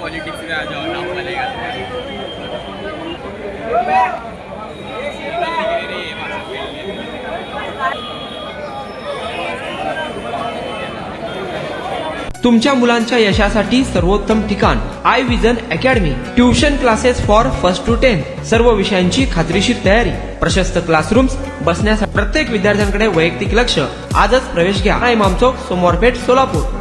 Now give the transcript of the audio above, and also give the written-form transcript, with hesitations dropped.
Politics में आ जाओ, नाम बनेगा। तुमच्या मुलांच्या यशासाठी सर्वोत्तम ठिकाण I vision academy. Tuition classes for first to 10, सर्व विषयांची खात्रीशीर तयारी, प्रशस्त क्लासरूम्स, बसण्यासाठी प्रत्येक विद्यार्थ्यांकडे वैयक्तिक लक्ष। आजच प्रवेश घ्या। इमाम चौक, सोमवारपेठ, सोलापूर।